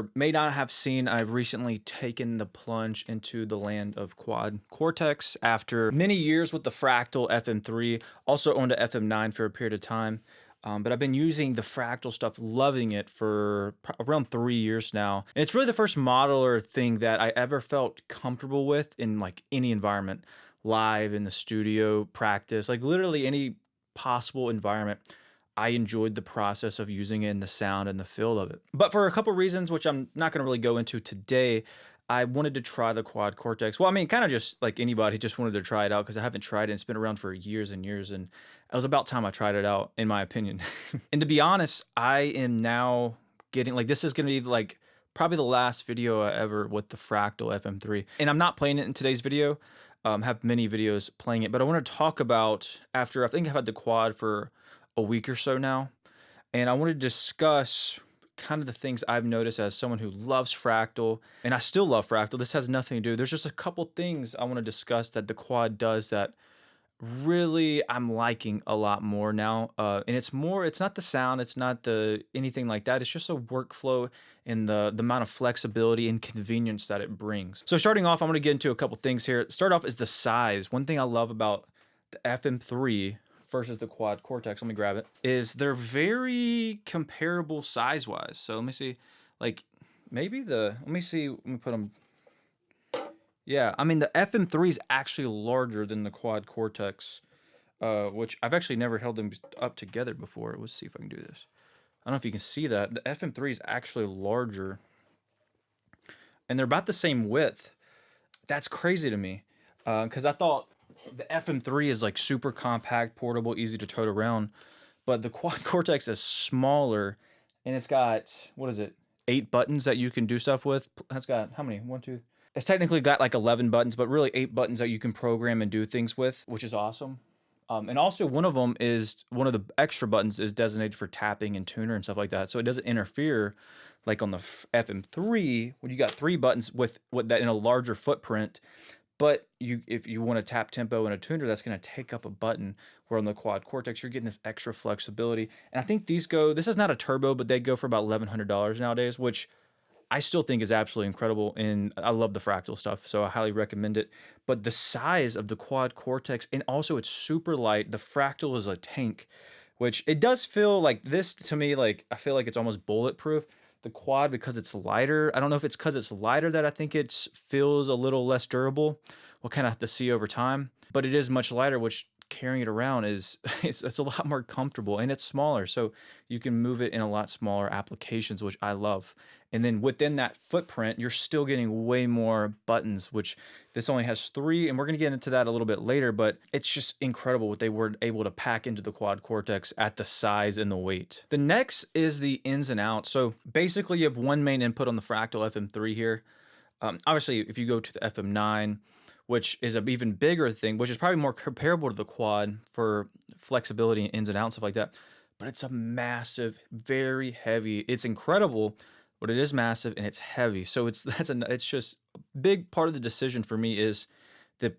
or may not have seen, I've recently taken the plunge into the land of Quad Cortex after many years with the Fractal FM3, also owned a FM9 for a period of time. But I've been using the Fractal stuff, loving it for around 3 years now. And it's really the first modeler thing that I ever felt comfortable with in like any environment, live, in the studio, practice, like literally any possible environment. I enjoyed the process of using it and the sound and the feel of it. But for a couple reasons, which I'm not going to really go into today, I wanted to try the Quad Cortex. Well, I mean, kind of just like anybody, just wanted to try it out because I haven't tried it. It's been around for years and years, and it was about time I tried it out, in my opinion. And to be honest, I am now getting like, this is going to be like probably the last video I ever with the Fractal FM3. And I'm not playing it in today's video. Have many videos playing it, but I want to talk about after I think I've had the Quad for a week or so now, and I want to discuss kind of the things I've noticed as someone who loves Fractal, and I still love Fractal. This has nothing to do. There's just a couple things I want to discuss that the Quad does that really I'm liking a lot more now. And it's not the sound, it's not the anything like that. It's just a workflow and the amount of flexibility and convenience that it brings. So starting off, I'm going to get into a couple things here. Start off is the size. One thing I love about the FM3 versus the Quad Cortex, let me grab it, is they're very comparable size-wise. So let me see, like let me see, let me put them. Yeah, I mean, the FM3 is actually larger than the Quad Cortex, which I've actually never held them up together before. Let's see if I can do this. I don't know if you can see that. The FM3 is actually larger, and they're about the same width. That's crazy to me, because I thought the FM3 is like super compact, portable, easy to tote around, but the Quad Cortex is smaller, and it's got, what is it, 8 buttons that you can do stuff with. That's got how many? 1, 2. It's technically got like 11 buttons, but really 8 buttons that you can program and do things with, which is awesome. And also one of the extra buttons is designated for tapping and tuner and stuff like that. So it doesn't interfere like on the FM3 when you got 3 buttons with that in a larger footprint. But if you want to tap tempo and a tuner, that's going to take up a button. Where on the Quad Cortex, you're getting this extra flexibility. And I think this is not a turbo, but they go for about $1,100 nowadays, which I still think is absolutely incredible, and I love the Fractal stuff, so I highly recommend it. But the size of the Quad Cortex, and also it's super light. The Fractal is a tank, which it does feel like this to me, like I feel like it's almost bulletproof. The Quad, because it's lighter, I don't know if it's because it's lighter that I think it feels a little less durable. We'll kind of have to see over time, but it is much lighter, which carrying it around is it's a lot more comfortable, and it's smaller, so you can move it in a lot smaller applications, which I love. And then within that footprint, you're still getting way more buttons, which this only has 3, and we're going to get into that a little bit later, but it's just incredible what they were able to pack into the Quad Cortex at the size and the weight. The next is the ins and outs. So basically you have one main input on the Fractal FM3 here. Obviously, if you go to the FM9, which is an even bigger thing, which is probably more comparable to the Quad for flexibility and ins and outs, stuff like that. But it's a massive, very heavy. It's incredible, but it is massive and it's heavy. So it's just a big part of the decision for me is the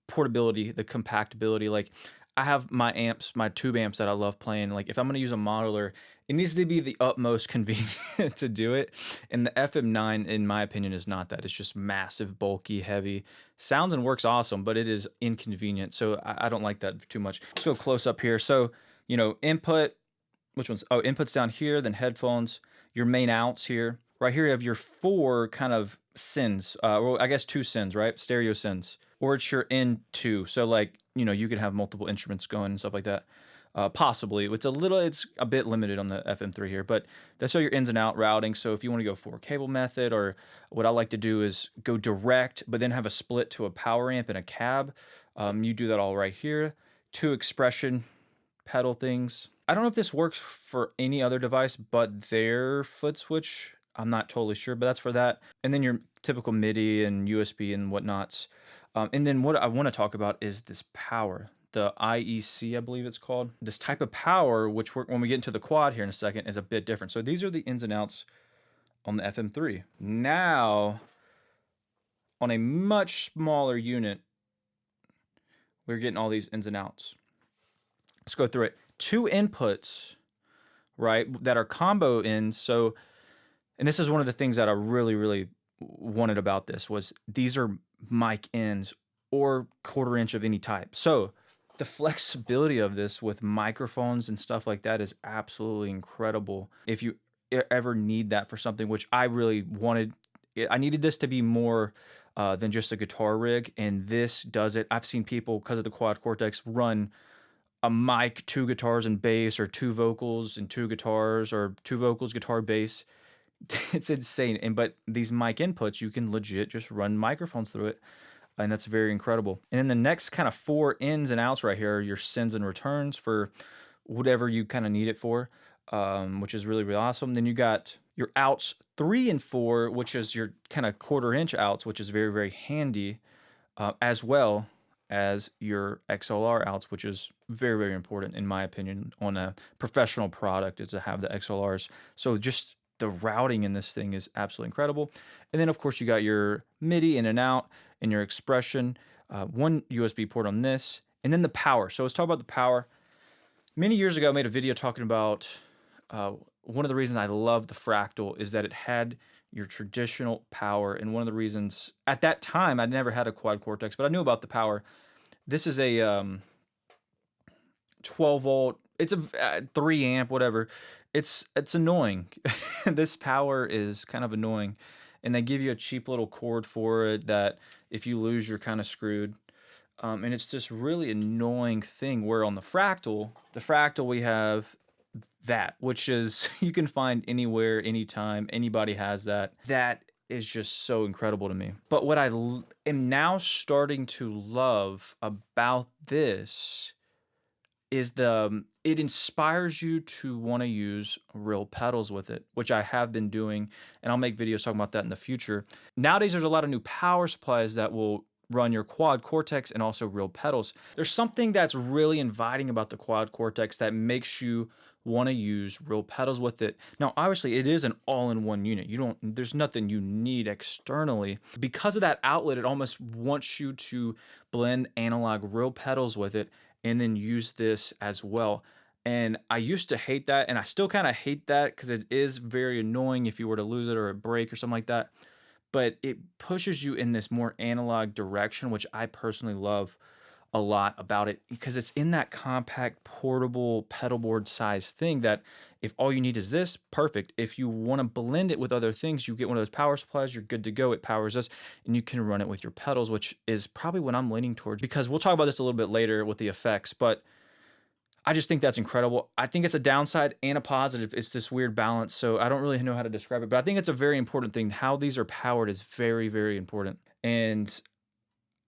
portability, the compactability. Like I have my amps, my tube amps that I love playing. Like if I'm going to use a modeler, it needs to be the utmost convenient to do it. And the FM9, in my opinion, is not that. It's just massive, bulky, heavy. Sounds and works awesome, but it is inconvenient. So I don't like that too much. Let's go close up here. So, you know, input, which ones? Oh, input's down here, then headphones, your main outs here. Right here you have your 4 kind of sends, well, I guess 2 sends, right? Stereo sends. Or it's your N2. So like, you know, you could have multiple instruments going and stuff like that. Possibly. It's a bit limited on the FM3 here, but that's all your ins and out routing. So if you want to go for a cable method, or what I like to do is go direct, but then have a split to a power amp and a cab. You do that all right here. 2 expression pedal things. I don't know if this works for any other device but their Footswitch. I'm not totally sure, but that's for that. And then your typical MIDI and USB and whatnots. And then what I want to talk about is this power, the IEC, I believe it's called. This type of power, which when we get into the Quad here in a second, is a bit different. So these are the ins and outs on the FM3. Now, on a much smaller unit, we're getting all these ins and outs. Let's go through it. 2 inputs, right, that are combo ins. So And this is one of the things that I really, really wanted about this was these are mic ends or quarter inch of any type. So the flexibility of this with microphones and stuff like that is absolutely incredible. If you ever need that for something, which I really wanted, I needed this to be more than just a guitar rig, and this does it. I've seen people, because of the Quad Cortex, run a mic, two guitars and bass, or two vocals and two guitars, or two vocals, guitar, bass. It's insane. And but these mic inputs, you can legit just run microphones through it, and that's very incredible. And then the next kind of 4 ins and outs right here are your sends and returns for whatever you kind of need it for, which is really, really awesome. Then you got your outs 3 and 4, which is your kind of quarter inch outs, which is very, very handy, as well as your XLR outs, which is very, very important in my opinion on a professional product, is to have the XLRs. So just the routing in this thing is absolutely incredible. And then of course you got your MIDI in and out and your expression, one USB port on this, and then the power. So let's talk about the power. Many years ago, I made a video talking about one of the reasons I love the Fractal is that it had your traditional power. And one of the reasons at that time, I'd never had a Quad Cortex, but I knew about the power. This is a 12 volt, it's a 3 amp, whatever. It's annoying. This power is kind of annoying. And they give you a cheap little cord for it that if you lose, you're kind of screwed. And it's this really annoying thing where on the Fractal we have that, which is you can find anywhere, anytime, anybody has that. That is just so incredible to me. But what I am now starting to love about this is it inspires you to want to use real pedals with it, which I have been doing, and I'll make videos talking about that in the future. Nowadays, there's a lot of new power supplies that will run your Quad Cortex and also real pedals. There's something that's really inviting about the Quad Cortex that makes you want to use real pedals with it. Now, obviously, it is an all-in-one unit. There's nothing you need externally. Because of that outlet, it almost wants you to blend analog real pedals with it and then use this as well. And I used to hate that, and I still kind of hate that because it is very annoying if you were to lose it or a break or something like that. But it pushes you in this more analog direction, which I personally love a lot about it because it's in that compact, portable, pedal board size thing that if all you need is this, perfect. If you want to blend it with other things, you get one of those power supplies, you're good to go. It powers us, and you can run it with your pedals, which is probably what I'm leaning towards because we'll talk about this a little bit later with the effects, but I just think that's incredible. I think it's a downside and a positive. It's this weird balance, so I don't really know how to describe it, but I think it's a very important thing. How these are powered is very, very important. And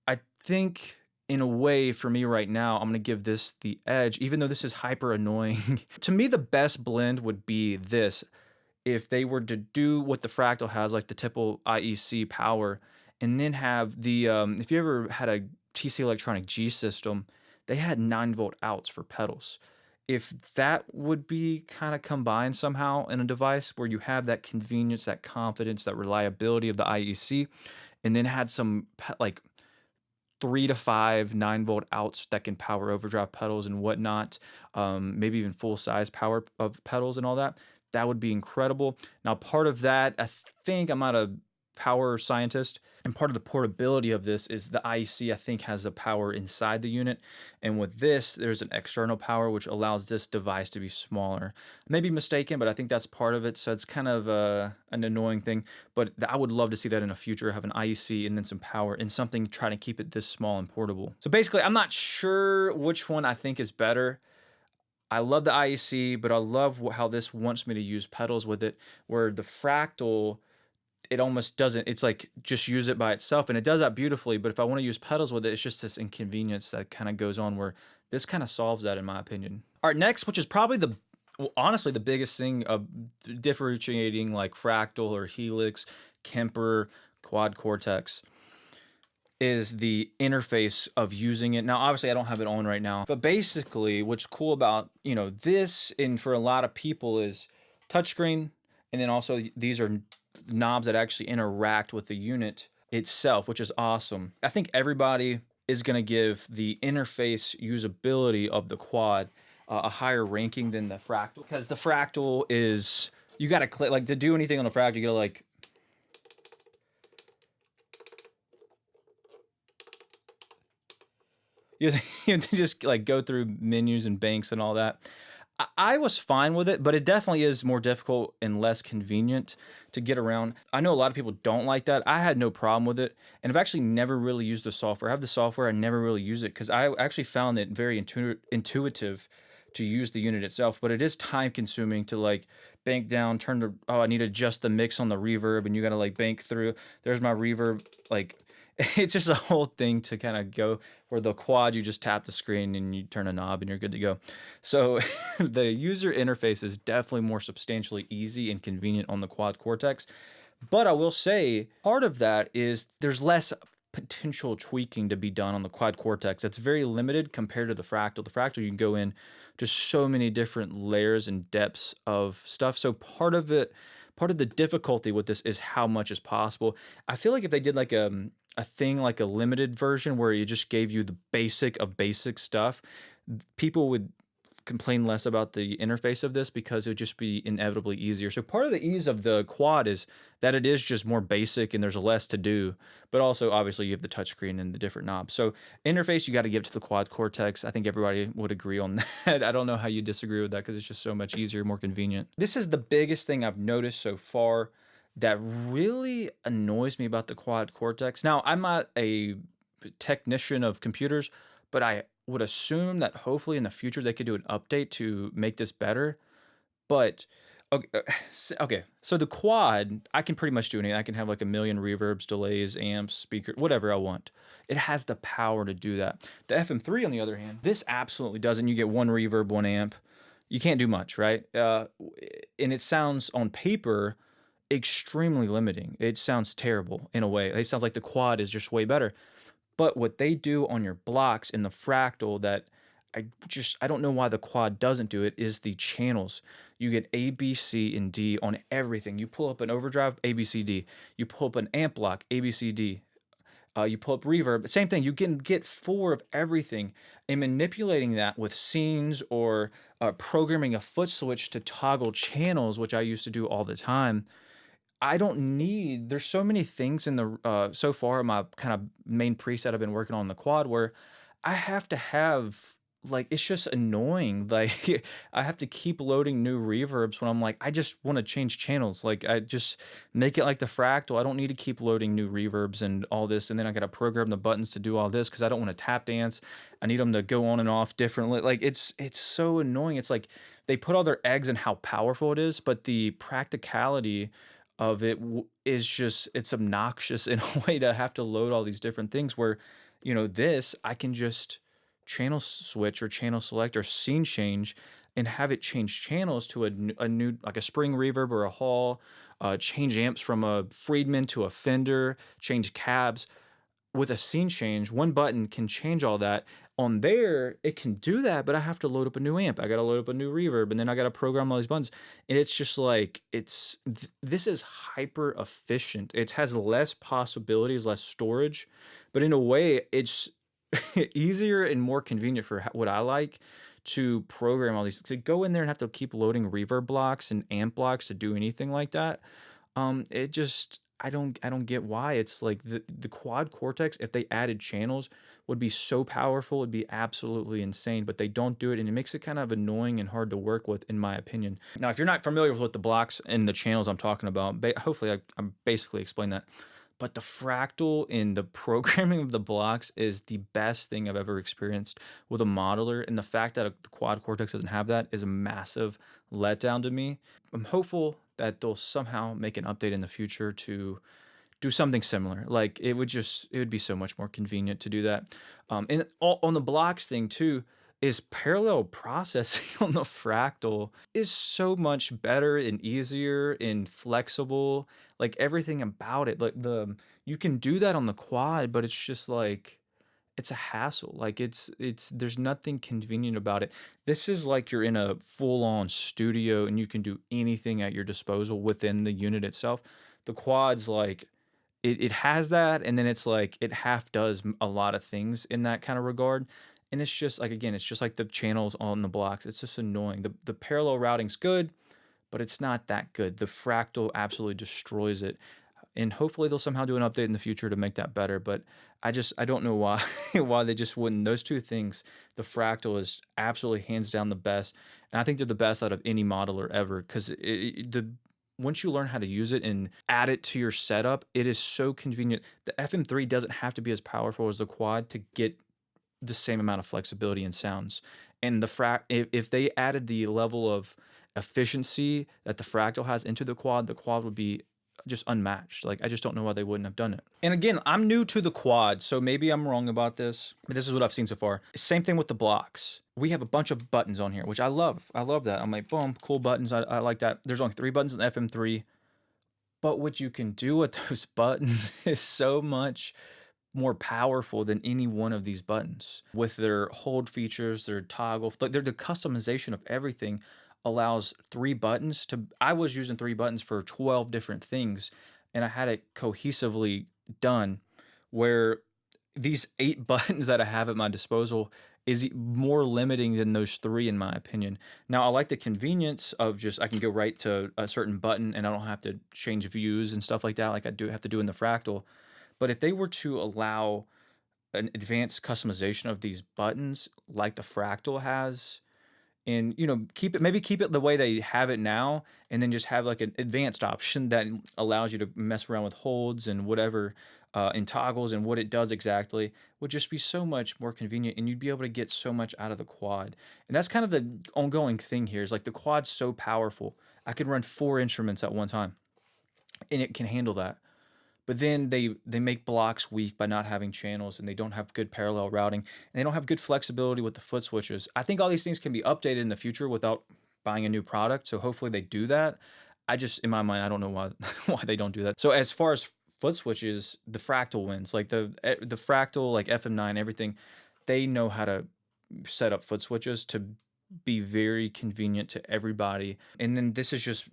I think in a way for me right now, I'm going to give this the edge, even though this is hyper annoying. To me, the best blend would be this. If they were to do what the Fractal has, like the typical IEC power, and then have the, if you ever had a TC Electronic G system, they had 9-volt outs for pedals. If that would be kind of combined somehow in a device where you have that convenience, that confidence, that reliability of the IEC, and then had some like 3 to 5 9-volt outs that can power overdrive pedals and whatnot, maybe even full size power of pedals and all that, that would be incredible. Now, part of that, I think I'm not a power scientist, and part of the portability of this is the IEC, I think, has the power inside the unit, and with this there's an external power which allows this device to be smaller. I may be mistaken, but I think that's part of it, so it's kind of an annoying thing, but I would love to see that in the future, have an IEC and then some power and something trying to keep it this small and portable. So basically, I'm not sure which one I think is better. I love the IEC, but I love how this wants me to use pedals with it, where the Fractal, it almost doesn't. It's like just use it by itself, and it does that beautifully, but if I want to use pedals with it, it's just this inconvenience that kind of goes on, where this kind of solves that in my opinion. All right, next, which is probably honestly the biggest thing of differentiating like Fractal or Helix, Kemper, Quad Cortex, is the interface of using it. Now, obviously I don't have it on right now, but basically what's cool about, this, and for a lot of people, is touchscreen, and then also these are knobs that actually interact with the unit itself, which is awesome. I think everybody is going to give the interface usability of the Quad a higher ranking than the Fractal, because the Fractal is You gotta click, like, to do anything on the Fractal, you gotta, like, you have, you have to just, like, go through menus and banks and all that. I was fine with it, but it definitely is more difficult and less convenient to get around. I know a lot of people don't like that. I had no problem with it, and I've actually never really used the software. I have the software, I never really use it because I actually found it very intuitive to use the unit itself, but it is time consuming to like bank down, turn the, oh, I need to adjust the mix on the reverb, and you gotta like bank through. There's my reverb, like it's just a whole thing to kind of go where the quad, you just tap the screen and you turn a knob and you're good to go. So the user interface is definitely more substantially easy and convenient on the Quad Cortex. But I will say part of that is there's less potential tweaking to be done on the Quad Cortex. It's very limited compared to the Fractal. The Fractal, you can go in to so many different layers and depths of stuff. So part of it, part of the difficulty with this is how much is possible. I feel like if they did like a thing like a limited version where it just gave you the basic of basic stuff, people would complain less about the interface of this because it would just be inevitably easier. So part of the ease of the quad is that it is just more basic and there's less to do, but also obviously you have the touchscreen and the different knobs. So interface, you got to give to the Quad Cortex. I think everybody would agree on that. I don't know how you disagree with that because it's just so much easier, more convenient. This is the biggest thing I've noticed so far that really annoys me about the Quad Cortex. Now, I'm not a technician of computers, but I would assume that hopefully in the future they could do an update to make this better. But okay, okay, so the quad, I can pretty much do anything. I can have like a million reverbs, delays, amps, speaker, whatever I want. It has the power to do that. The FM3, on the other hand, this absolutely doesn't. You get one reverb, one amp. You can't do much, right? And it sounds on paper extremely limiting. It sounds terrible in a way. It sounds like the quad is just way better. But what they do on your blocks in the Fractal that I don't know why the quad doesn't do it is the channels. You get A, B, C, and D on everything. You pull up an overdrive, A, B, C, D. You pull up an amp block, A, B, C, D. You pull up reverb, same thing. You can get four of everything, and manipulating that with scenes or programming a foot switch to toggle channels, which I used to do all the time. I don't need, there's so many things in the so far in my kind of main preset I've been working on the quad where I have to have, like, it's just annoying. Like I have to keep loading new reverbs when I'm like, I just want to change channels. Like I just make it like the Fractal. I don't need to keep loading new reverbs and all this, and then I got to program the buttons to do all this because I don't want to tap dance. I need them to go on and off differently. Like it's so annoying. It's like they put all their eggs in how powerful it is, but the practicality of it is just, it's obnoxious in a way to have to load all these different things where, you know, this I can just channel switch or channel select or scene change and have it change channels to a new, like a spring reverb or a hall, change amps from a Friedman to a Fender, change cabs with a scene change. One button can change all that. On there, it can do that, but I have to load up a new amp. I got to load up a new reverb, and then I got to program all these buttons. And it's just like, this is hyper efficient. It has less possibilities, less storage, but in a way, it's easier and more convenient for what I like to program all these. To go in there and have to keep loading reverb blocks and amp blocks to do anything like that. It just, I don't get why. It's like the Quad Cortex, if they added channels, would be so powerful. It'd be absolutely insane, but they don't do it, and it makes it kind of annoying and hard to work with, in my opinion. Now, if you're not familiar with what the blocks and the channels I'm talking about, hopefully I'm basically explained that. But the Fractal in the programming of the blocks is the best thing I've ever experienced with a modeler, and the fact that the Quad Cortex doesn't have that is a massive letdown to me. I'm hopeful that they'll somehow make an update in the future to do something similar. Like it would be so much more convenient to do that. And on the blocks thing too, is parallel processing on the Fractal is so much better and easier and flexible. Like everything about it, like you can do that on the quad, but it's just like it's a hassle. Like there's nothing convenient about it. This is like you're in a full-on studio and you can do anything at your disposal within the unit itself. The quad's like it has that, and then it's like it half does a lot of things in that kind of regard. And it's just like, again, it's just like the channels on the blocks. It's just annoying. The parallel routing's good, but it's not that good. The Fractal absolutely destroys it. And hopefully they'll somehow do an update in the future to make that better. But I don't know why why they just wouldn't. Those two things, the Fractal is absolutely hands down the best, and I think they're the best out of any modeler ever. Because the once you learn how to use it and add it to your setup, it is so convenient. The FM3 doesn't have to be as powerful as the Quad to get the same amount of flexibility and sounds. And if they added the level of efficiency that the Fractal has into the Quad would be just unmatched. Like, I just don't know why they wouldn't have done it. And again, I'm new to the Quad, so maybe I'm wrong about this, but this is what I've seen so far. Same thing with the blocks. We have a bunch of buttons on here, which I love. I love that. I'm like, boom, cool buttons. I like that. There's only 3 buttons in the FM3, but what you can do with those buttons is so much more powerful than any one of these buttons. With their hold features, their toggle, like the customization of everything allows 3 buttons to, I was using 3 buttons for 12 different things, and I had it cohesively done, where these 8 buttons that I have at my disposal is more limiting than those 3, in my opinion. Now, I like the convenience of just, I can go right to a certain button and I don't have to change views and stuff like that, like I do have to do in the Fractal. But if they were to allow an advanced customization of these buttons like the Fractal has, and maybe keep it the way they have it now, and then just have like an advanced option that allows you to mess around with holds and whatever, and toggles and what it does exactly, would just be so much more convenient, and you'd be able to get so much out of the Quad. And that's kind of the ongoing thing here, is like the Quad's so powerful. I could run 4 instruments at one time, and it can handle that. But then they make blocks weak by not having channels, and they don't have good parallel routing, and they don't have good flexibility with the foot switches. I think all these things can be updated in the future without buying a new product, so hopefully they do that. I just, in my mind, I don't know why why they don't do that. So as far as foot switches, the Fractal wins. Like the Fractal, like FM9, everything, they know how to set up foot switches to be very convenient to everybody. And then this is just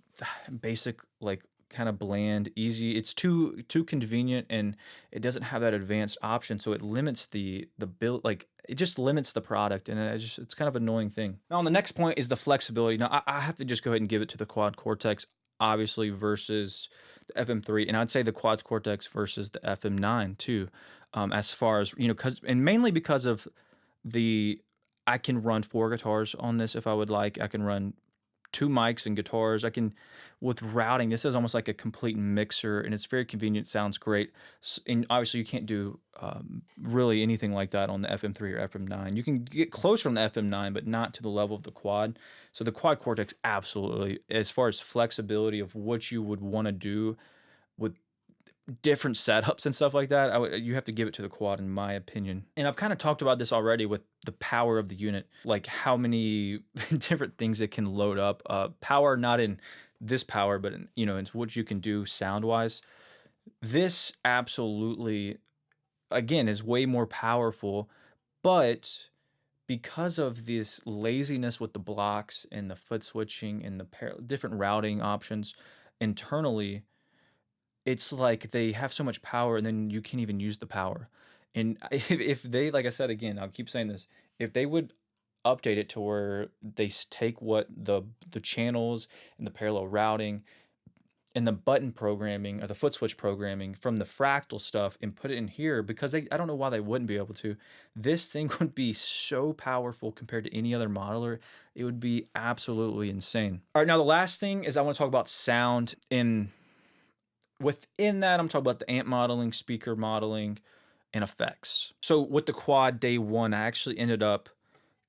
basic, like, kind of bland, easy. It's too convenient, and it doesn't have that advanced option, so it limits the build, like it just limits the product, and it's kind of an annoying thing. Now, on the next point is the flexibility. Now, I have to just go ahead and give it to the Quad Cortex, obviously, versus the FM3, and I'd say the Quad Cortex versus the FM9 too, as far as, and mainly because of I can run 4 guitars on this if I would like. I can run 2 mics and guitars. I can, with routing, this is almost like a complete mixer, and it's very convenient, sounds great. And obviously you can't do really anything like that on the FM3 or FM9. You can get closer on the FM9, but not to the level of the Quad. So the Quad Cortex, absolutely, as far as flexibility of what you would want to do with different setups and stuff like that, you have to give it to the Quad, in my opinion. And I've kind of talked about this already with the power of the unit, like how many different things it can load up. Power, not in this power, but in what you can do sound wise. This absolutely, again, is way more powerful, but because of this laziness with the blocks and the foot switching and the different routing options internally, it's like they have so much power, and then you can't even use the power. And if they, like I said, again, I'll keep saying this, if they would update it to where they take what the channels and the parallel routing and the button programming or the foot switch programming from the Fractal stuff and put it in here, because I don't know why they wouldn't be able to. This thing would be so powerful compared to any other modeler. It would be absolutely insane. All right, now the last thing is I want to talk about sound. Within that, I'm talking about the amp modeling, speaker modeling, and effects. So with the Quad day 1, I actually ended up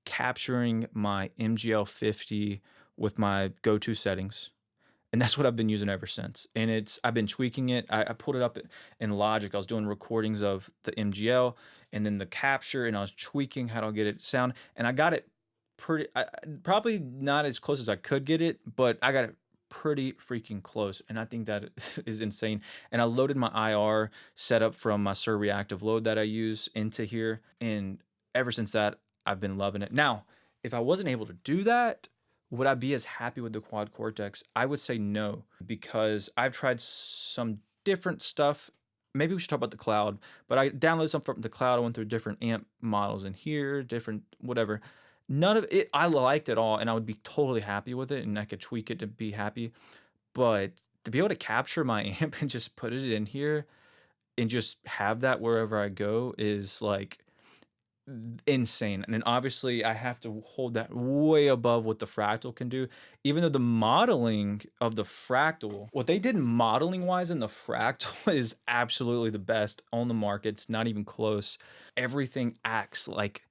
capturing my MGL50 with my go-to settings. And that's what I've been using ever since. And I've been tweaking it. I pulled it up in Logic. I was doing recordings of the MGL and then the capture, and I was tweaking how to get it to sound. And I got it probably not as close as I could get it, but I got it pretty freaking close, and I think that is insane. And I loaded my IR setup from my Suhr Reactive load that I use into here, and ever since that, I've been loving it. Now, if I wasn't able to do that, would I be as happy with the Quad Cortex? I would say no, because I've tried some different stuff. Maybe we should talk about the cloud, but I downloaded some from the cloud. I went through different amp models in here, different whatever. None of it I liked it all, and I would be totally happy with it, and I could tweak it to be happy, but to be able to capture my amp and just put it in here and just have that wherever I go is, like, insane. And then obviously I have to hold that way above what the Fractal can do. Even though the modeling of the Fractal, what they did modeling wise in the Fractal is absolutely the best on the market. It's not even close. Everything acts like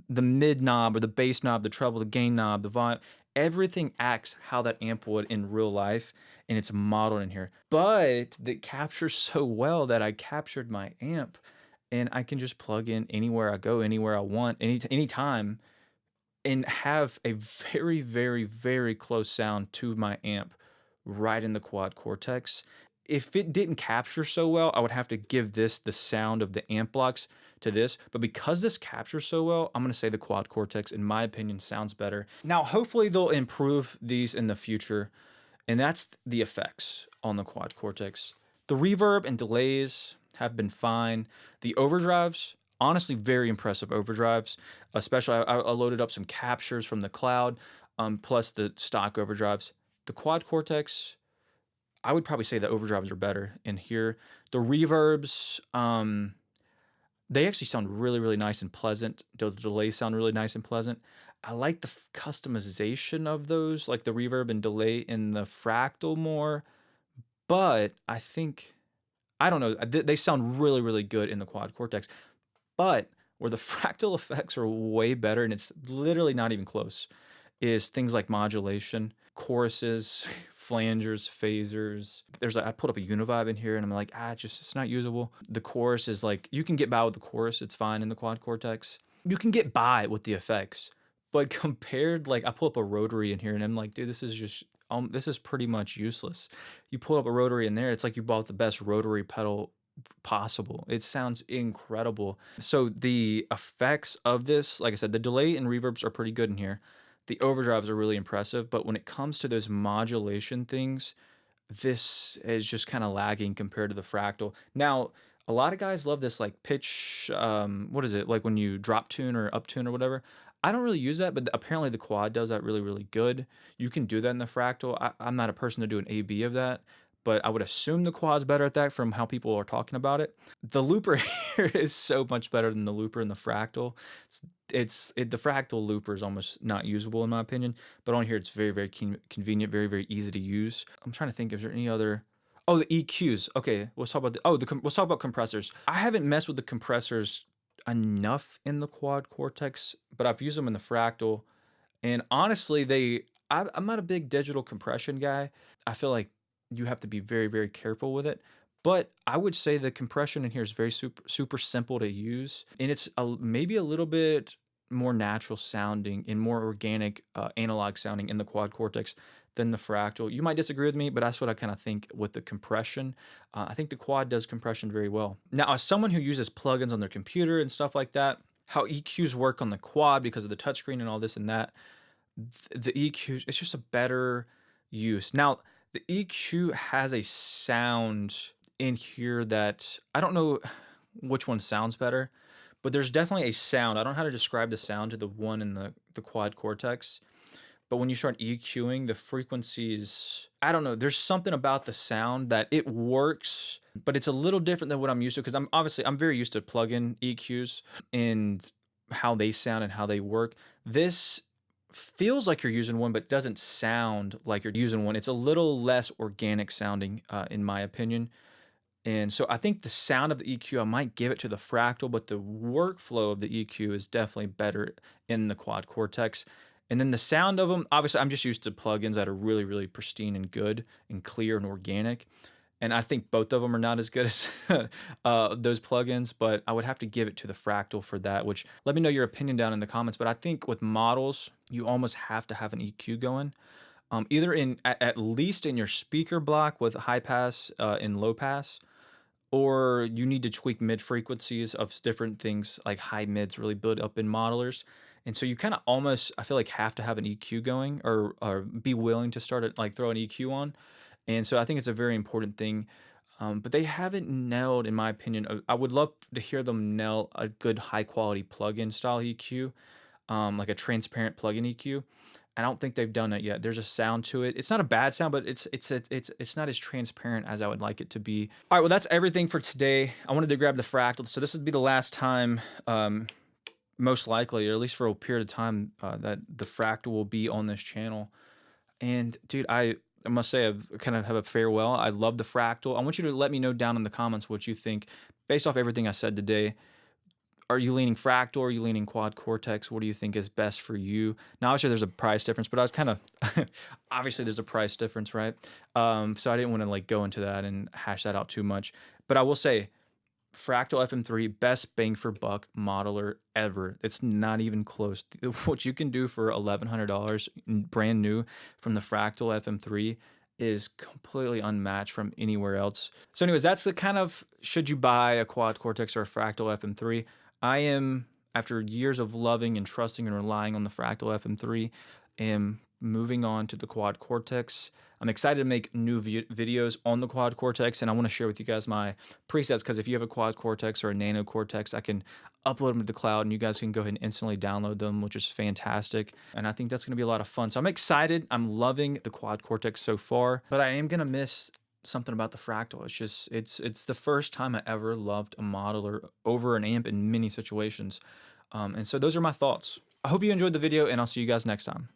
the mid knob or the bass knob, the treble, the gain knob, the volume, everything acts how that amp would in real life, and it's modeled in here. But it captures so well that I captured my amp, and I can just plug in anywhere I go, anywhere I want, anytime, and have a very, very, very close sound to my amp right in the Quad Cortex. If it didn't capture so well, I would have to give this the sound of the amp blocks to this, but because this captures so well, I'm gonna say the Quad Cortex, in my opinion, sounds better. Now, hopefully they'll improve these in the future, and that's the effects on the Quad Cortex. The reverb and delays have been fine. The overdrives, honestly, very impressive overdrives. Especially, I loaded up some captures from the cloud, plus the stock overdrives. The Quad Cortex, I would probably say the overdrives are better in here. The reverbs, they actually sound really, really nice and pleasant. The delays sound really nice and pleasant. I like the customization of those, like the reverb and delay in the Fractal more, but I think I don't know. They sound really, really good in the Quad Cortex, but where the Fractal effects are way better, and it's literally not even close, is things like modulation, choruses, flangers, phasers. I put up a Univibe in here, and I'm like, it's not usable. The chorus is like, you can get by with the chorus, it's fine in the Quad Cortex. You can get by with the effects, but compared, like, I pull up a rotary in here, and I'm like, dude, this is pretty much useless. You pull up a rotary in there, it's like you bought the best rotary pedal possible. It sounds incredible. So the effects of this, like I said, the delay and reverbs are pretty good in here. The overdrives are really impressive, but when it comes to those modulation things, this is just kind of lagging compared to the Fractal. Now, a lot of guys love this like pitch, what is it? Like when you drop tune or up tune or whatever. I don't really use that, but apparently the Quad does that really, really good. You can do that in the Fractal. I'm not a person to do an A/B of that, but I would assume the Quad's better at that from how people are talking about it. The looper here is so much better than the looper in the Fractal. The Fractal looper is almost not usable in my opinion, but on here it's very, very convenient, very, very easy to use. I'm trying to think, is there any other? Oh, the EQs. Okay, let's talk about let's talk about compressors. I haven't messed with the compressors enough in the Quad Cortex, but I've used them in the Fractal, and honestly, I'm not a big digital compression guy. I feel like you have to be very, very careful with it. But I would say the compression in here is very super simple to use, and it's maybe a little bit more natural sounding and more organic analog sounding in the Quad Cortex than the Fractal. You might disagree with me, but that's what I kind of think with the compression. I think the Quad does compression very well. Now, as someone who uses plugins on their computer and stuff like that, how EQs work on the Quad because of the touchscreen and all this and that, the EQ, it's just a better use. Now, the EQ has a sound in here that I don't know which one sounds better, but there's definitely a sound. I don't know how to describe the sound to the one in the Quad Cortex, but when you start EQing the frequencies, I don't know, there's something about the sound that it works, but it's a little different than what I'm used to because I'm very used to plug-in EQs and how they sound and how they work. This feels like you're using one, but doesn't sound like you're using one. It's a little less organic sounding, in my opinion. And so I think the sound of the EQ, I might give it to the Fractal, but the workflow of the EQ is definitely better in the Quad Cortex. And then the sound of them, obviously, I'm just used to plugins that are really, really pristine and good and clear and organic. And I think both of them are not as good as those plugins, but I would have to give it to the Fractal for that, which let me know your opinion down in the comments. But I think with models, you almost have to have an EQ going, either at least in your speaker block with high pass and low pass, or you need to tweak mid frequencies of different things like high mids really build up in modelers. And so you kind of almost, I feel like, have to have an EQ going or be willing to start it, like throw an EQ on. And so I think it's a very important thing. But they haven't nailed, in my opinion. I would love to hear them nail a good high quality plugin style EQ. like a transparent plug-in EQ. I don't think they've done it yet. There's a sound to it. It's not a bad sound, but it's not as transparent as I would like it to be. All right, well, that's everything for today. I wanted to grab the Fractal, so this would be the last time, most likely, or at least for a period of time, that the Fractal will be on this channel. And dude, I must say I've kind of have a farewell. I love the Fractal. I want you to let me know down in the comments what you think based off everything I said today. Are you leaning Fractal? Are you leaning Quad Cortex? What do you think is best for you? Now, obviously, there's a price difference, but I was kind of obviously there's a price difference, right? So I didn't want to like go into that and hash that out too much. But I will say, Fractal FM3, best bang for buck modeler ever. It's not even close. What you can do for $1,100 brand new from the Fractal FM3 is completely unmatched from anywhere else. So anyways, that's the kind of, should you buy a Quad Cortex or a Fractal FM3? I am, after years of loving and trusting and relying on the Fractal FM3, am moving on to the Quad Cortex. I'm excited to make new videos on the Quad Cortex, and I want to share with you guys my presets, because if you have a Quad Cortex or a Nano Cortex, I can upload them to the cloud and you guys can go ahead and instantly download them, which is fantastic. And I think that's going to be a lot of fun. So I'm excited. I'm loving the Quad Cortex so far, but I am going to miss something about the Fractal. It's just, it's the first time I ever loved a modeler over an amp in many situations. And so those are my thoughts. I hope you enjoyed the video, and I'll see you guys next time.